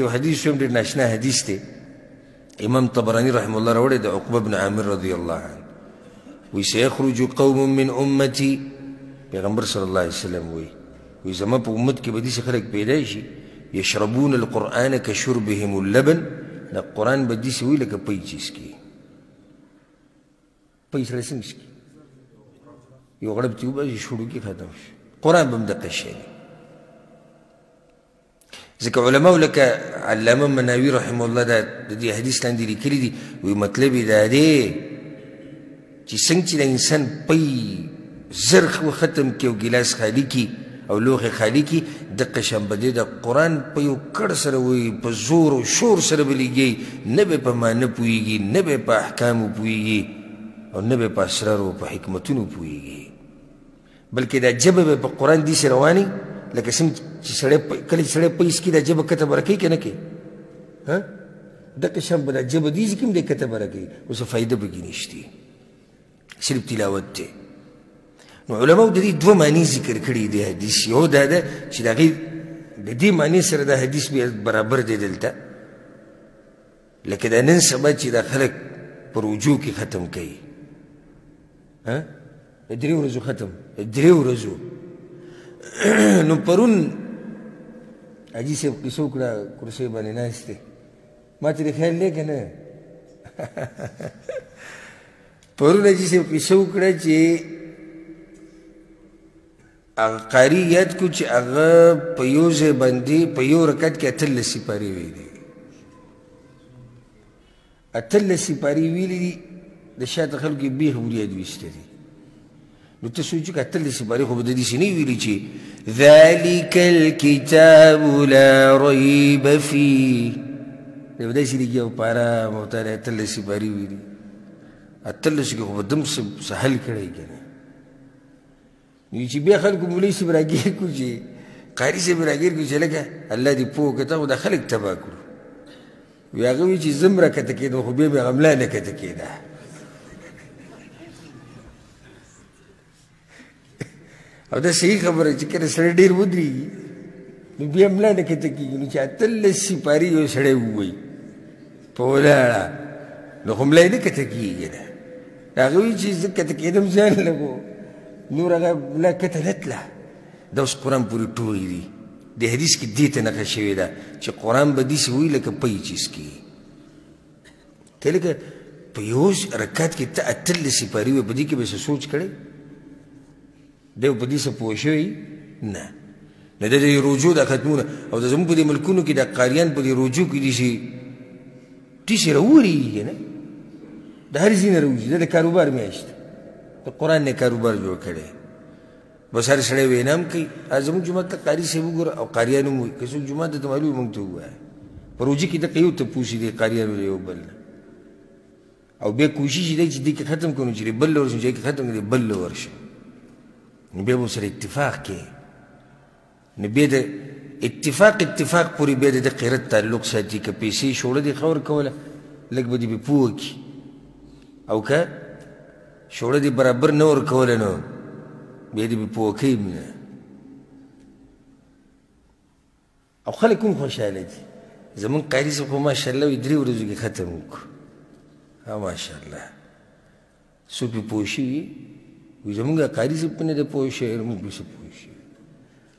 حديث يوم ناشنا حديث امام طبراني رحمه الله رواه ده عقبه بن عامر رضي الله عنه وسيخرج قوم من امتي پیغمبر صلى الله عليه وسلم وإذا ما بأمت كي بديش خلق بيدايشي يشربون القرآن كشربهم اللبن القرآن بديش ويلك بيجيسكي بيش رسمسكي يغرب تيوبا يشوروكي خاتمش قرآن بمدق الشيء ذكا علماء لك علامة مناوي رحمه الله دي حديث لاندي لي كلي دي ومطلبي دا دي چی سنگ دا انسان پی زرخ و ختم کی و گلاس خالی کی او لوخ خالی کی دقا شنبده دا قرآن پیو کڑ سروی پا زور و شور سر بلیگی نبی پا معنی پویگی نبی پا احکام پویگی او نبی پا اسرار و پا حکمتون پویگی بلکہ دا جب پا قرآن دی سروانی لکه سنگ کلی سڑے پیس کی دا جب کتب رکی که نکی دقا شنبه دا جب دیزی کم دے کتب رکی اسا فائدہ بگی نشتی صرف تلاوت تے نو علماء دا دی دو معنی ذکر کری دی حدیث یو دا دا چی دا غیر دا دی معنی سر دا حدیث بھی برابر دے دلتا لیکن دا نن سبا چی دا خلق پر وجوه کی ختم کئی دریو رزو ختم دریو رزو نو پرون عجی سے قصو کڑا کرسی بانی ناستے ما تیرے خیال لے کہ نا پرون عجی سے قصو کڑا چی اغا قاری یاد کو چی اغا پیوز بندی پیو رکت کی اتل سپاری ویلی اتل سپاری ویلی دا شاعت خلقی بیخ بریاد ویسته دی نو تسوچو که اتل سپاری خوب دادی سنی ویلی چی ذالک الكتاب لا ریب فی دا بدای سی لگیا و پارا موتانا اتل سپاری ویلی اتل سپاری خوب دم سحل کرائی کنا نو چی بیا خلقو مولی سے براگیر کو چی قاری سے براگیر کو چی لگا اللہ دی پو کتا خدا خلق تبا کرو وی آگوی چی زمرا کتا کیدا خوبی بیا غملا نکتا کیدا او دا صحیح خبر ہے چی کر سڑے دیر بدری نو بیا غملا نکتا کیدا نو چی اتل سپاری یو سڑے ہوئی پولاڑا نو غملا نکتا کیدا آگوی چی زکتا کیدم زان لگو نور اگر لا کتلت لا دا اس قرآن پوری ٹوئی دی دی حدیث کی دیتا نقل شوی دا چی قرآن با دیسی ہوئی لکا پئی چیز کی تے لکا پیوز رکات کی تا اتل سپاری ہوئی بدی کی بیسا سوچ کرے دیو بدی سا پوشوئی نا نا دا دی رجوع دا ختمونا او دا زمون پا دی ملکونو کی دا قاریان پا دی رجوع کی دیسی رووری ہے نا دا ہر زین رووری دا کاروبار میں آشتا قرآن نے کاروبار جوڑ کرے بس ہر سڑے ہوئے انام کئی آزمون جماعت تا قاری سے بگر او قاریانو موئی کسو جماعت تا معلوم منگتا ہوا ہے پروجی کی تا قیو تا پوسی دے قاریانو لے او بلنا او بے کوشش دے چی دے کے ختم کنو چی دے بل ورشن چی دے ختم کنو بل ورشن بے وہ سر اتفاق کے بے دا اتفاق پوری بے دا قیرت تعلق ساتی که پیسی شوڑا دے خور کولا لگ با دی بے پوکی او که شوڑا دی برابر نور کولنو بیدی بی پوکی منا او خلق کم خوشحاله دی زمان قاری سب خو ماشاءاللہ وی دری ورزو کی ختم ہوکو ها ماشاءاللہ سو پی پوشی وی زمان گا قاری سب پنے دا پوشی ارمون پی سب پوشی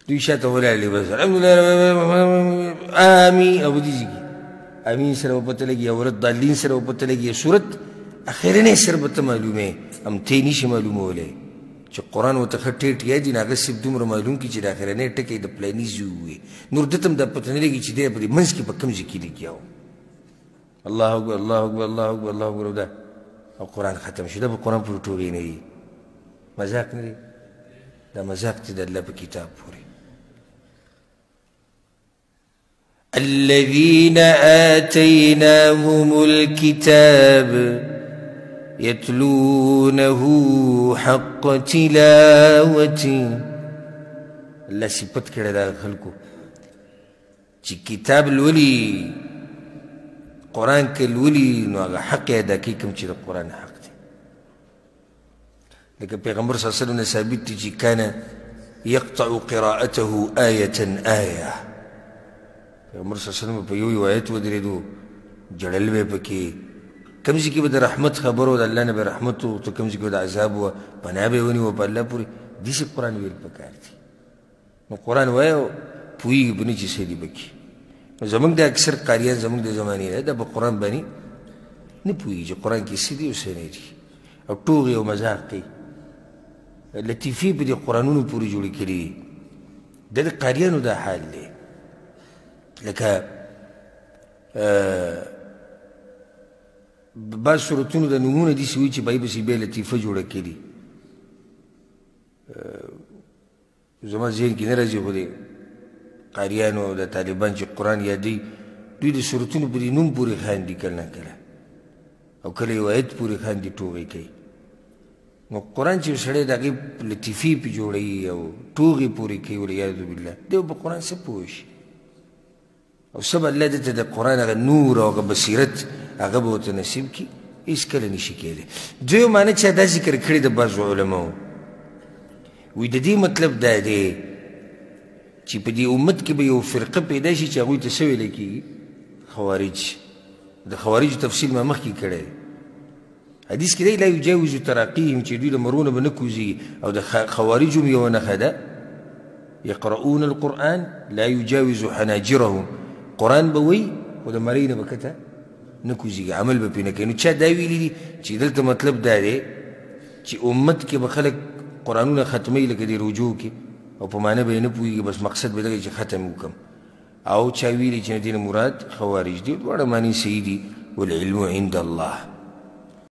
دوی شاعت اولا علی بس الحمدللہ آمین ابو دیزی کی آمین سر و پتہ لگی اورت دالین سر و پتہ لگی صورت اخیرنے سر بتا معلوم ہے ام تینی شی معلوم ہو لے چا قرآن و تخٹیٹ یا دی ناغس سب دوم را معلوم کی چی دا اخیرنے ٹکی دا پلانی زیو ہوئے نور دتم دا پتنے لگی چی دے پا منز کی پا کم ذکی لگیا ہو اللہ اکبر اللہ اکبر اللہ اکبر اللہ اکبر دا او قرآن ختم شد با قرآن پر ٹوگی نہیں مذاق نہیں دا مذاق تی دا اللہ پا کتاب پوری الذین آتیناهم الكتاب يتلونه حق تلاوتي اللہ صفت کرے دا خلقو چی کتاب الولی قرآن کے الولی نو اگا حق ادا کی کم چی دا قرآن حق دی لیکن پیغمبر صلی اللہ علیہ وسلم نے ثابت تی چی کانا یقطع قراءته آیتا آیا پیغمبر صلی الله علیه وسلم په یو آیت ودرېدو جړل به پکې کوم ځای کې به د رحمت خبر و د الله نه به رحمت و ته کوم ځای کې به د عذاب و پناه به ونیوه په الله پورې داسې قرآن ویل پکار دي نو قرآن وایه او پوهېږي په نه چې څه دي پکې نو زموږ د اکثر قاریان زموږ د زمانې نه دا په قرآن باندې نه پوهېږي چې قرآن کې څه دي او څه نه دي او ټوغې او مذاق کوي لطیفې په دې قرآنونو پورې جوړې کړي دي د قاریانو دا حال دی لکه بعض صورتونو د نومونه داسې وي چې بای پسې بیا لطیفه جوړه کړي زما ذهن کې نه راځي خو د قاریانو او د طالبان چې قرآن یادوي دوی د صورتونو پورې نوم پورې خاندي کله نه کله او کله یو آیت پورې خاندي ټوغې کوي نو قرآن چې سړی د هغې لطیفې پې جوړوي او ټوغې پورې کوي والعیاذ بالله دی په قرآن څه پوه شي او څه به الله دته د قرآن هغه نور او هغه بصیرت هغه به ورته نصیب کړي هېڅکله نشي کېدی دویم معنی چا دا ذکر کړی د بعضو علماو وی د دې مطلب دا دی چې په دې امت کې به یو فرقه پیدا شي چې هغوی ته څه ویلی کېږي خوارج د خوارجو تفصیل ما مخکې کړی دی حدیث کې دی لا یجاوز تراقیهم چې دوی له مرونه به نه کوزېږي او د خوارجو هم یوه نښه ده یقرؤون القرآن لا یجاوز حناجرهم قرآن به وایي خو د مرۍ نه به کته نه کوزېږي عمل به پرې نه کوي نو چا دا ویلي دي چې دلته مطلب دا دی چې امت کې به خلک قرآنونه ختموي لکه د رجوع کې او په معنی به یې نه پوهېږي بس مقصد به دغه چې ختم وکړم او چا ویلي چې د دې نه مراد خوارج دي دواړه معنی صحیح دي والعلم عند الله